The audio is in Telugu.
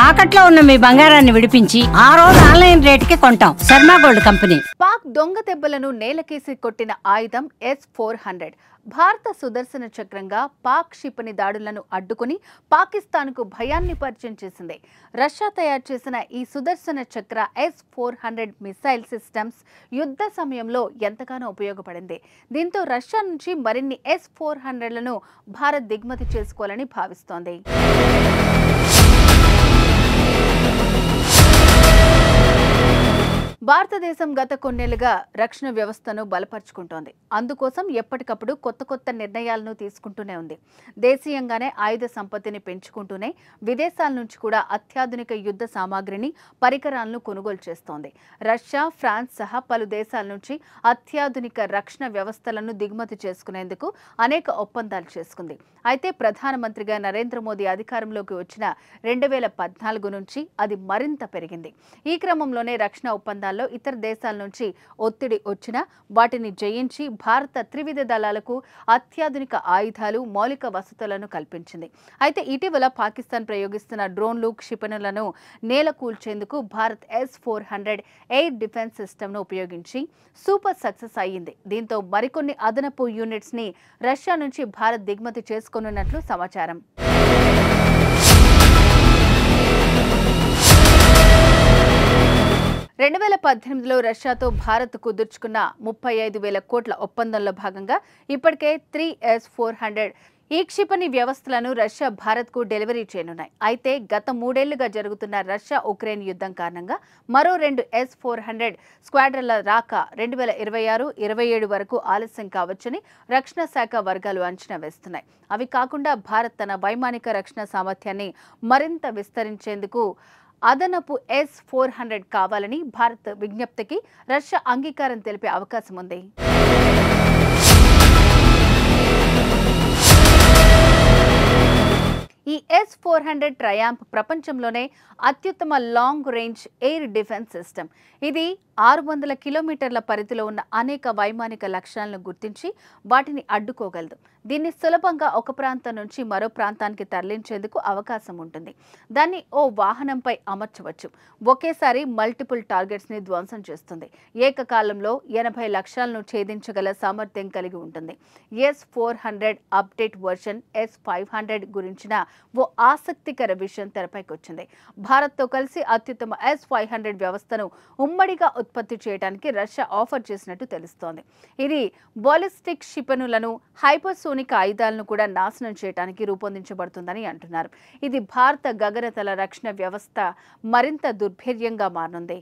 తాకట్లో ఉన్న మీ బంగారాన్ని విడిపించి ఆ రోజు ఆన్లైన్ రేటుకి కొంటాం. Sharma gold company. పాక్ దొంగ దెబ్బలను నేలకేసి కొట్టిన ఆయుధం S-400. భారత సుదర్శన చక్రంగా పాక్ క్షిపణి దాడులను అడ్డుకుని పాకిస్తాన్కు భయాన్ని పరిచయం చేసింది. రష్యా తయారు చేసిన ఈ సుదర్శన చక్ర S-400 మిసైల్ సిస్టమ్స్ యుద్ధ సమయంలో ఎంతగానో ఉపయోగపడింది. దీంతో రష్యా నుంచి మరిన్ని S-400లను భారత్ దిగుమతి చేసుకోవాలని భావిస్తోంది. భారతదేశం గత కొన్నేళ్లుగా రక్షణ వ్యవస్థను బలపరుచుకుంటోంది. అందుకోసం ఎప్పటికప్పుడు కొత్త నిర్ణయాలను తీసుకుంటూనే ఉంది. దేశీయంగానే ఆయుధ సంపత్తిని పెంచుకుంటూనే విదేశాల నుంచి కూడా అత్యాధునిక యుద్ధ సామాగ్రిని, పరికరాలను కొనుగోలు చేస్తోంది. రష్యా, ఫ్రాన్స్ సహా పలు దేశాల నుంచి అత్యాధునిక రక్షణ వ్యవస్థలను దిగుమతి చేసుకునేందుకు అనేక ఒప్పందాలు చేసుకుంది. అయితే ప్రధానమంత్రిగా నరేంద్ర మోదీ అధికారంలోకి వచ్చిన 2014 నుంచి అది మరింత పెరిగింది. ఈ క్రమంలోనే రక్షణ ఒప్పందాలు ఇతర దేశాల నుంచి ఒత్తిడి వచ్చినా వాటిని జయించి భారత త్రివిధ దళాలకు అత్యాధునిక ఆయుధాలు, మౌలిక వసతులను కల్పించింది. అయితే ఇటీవల పాకిస్తాన్ ప్రయోగిస్తున్న డ్రోన్లు, క్షిపణులను నేల కూల్చేందుకు భారత్ S-400 ఎయిర్ డిఫెన్స్ సిస్టమ్ను ఉపయోగించి సూపర్ సక్సెస్ అయ్యింది. దీంతో మరికొన్ని అదనపు యూనిట్స్ ని రష్యా నుంచి భారత్ దిగుమతి చేసుకోనున్నట్లు సమాచారం. 2018లో రష్యాతో భారత్ కుదుర్చుకున్న 35,000 కోట్ల ఒప్పందంలో భాగంగా ఇప్పటికే 3 S-400 ఈ క్షిపణి వ్యవస్థలను రష్యా భారత్కు డెలివరీ చేయనున్నాయి. అయితే గత 3 ఏళ్లుగా జరుగుతున్న రష్యా ఉక్రెయిన్ యుద్ధం కారణంగా మరో 2 S-400 స్క్వాడ్రన్ల రాక 2026-27 వరకు ఆలస్యం కావచ్చని రక్షణ శాఖ వర్గాలు అంచనా వేస్తున్నాయి. అవి కాకుండా భారత్ తన వైమానిక రక్షణ సామర్థ్యాన్ని మరింత విస్తరించేందుకు అదనపు S-400 కావాలని భారత్ విజ్ఞప్తికి రష్యా అంగీకారం తెలిపే అవకాశం ఉంది. ఈ S-400 ట్రయాంప్ ప్రపంచంలోనే అత్యుత్తమ long range air defence system. ఇది 600 కిలోమీటర్ల పరిధిలో ఉన్న అనేక వైమానిక లక్ష్యాలను గుర్తించి వాటిని అడ్డుకోగలదు. దీన్ని సులభంగా ఒక ప్రాంతం నుంచి మరో ప్రాంతానికి తరలించేందుకు అవకాశం ఉంటుంది. దాన్ని ఓ వాహనంపై అమర్చవచ్చు. ఒకేసారి మల్టిపుల్ టార్గెట్స్ ని ధ్వంసం చేస్తుంది. ఏకకాలంలో 80 లక్ష్యాలను ఛేదించగల సామర్థ్యం కలిగి ఉంటుంది. S-400 అప్డేట్ వర్షన్ S-500 గురించిన ఓ ఆసక్తికర విషయం తెరపైకి వచ్చింది. భారత్తో కలిసి అత్యుత్తమ S-500 వ్యవస్థను ఉమ్మడిగా ఉత్పత్తి చేయడానికి రష్యా ఆఫర్ చేసినట్టు తెలుస్తోంది. ఇది బాలిస్టిక్ క్షిపణులను, హైపర్సోనిక్ ఆయుధాలను కూడా నాశనం చేయడానికి రూపొందించబడుతుందని అంటున్నారు. ఇది భారత గగనతల రక్షణ వ్యవస్థ మరింత దుర్భేద్యంగా మారనుంది.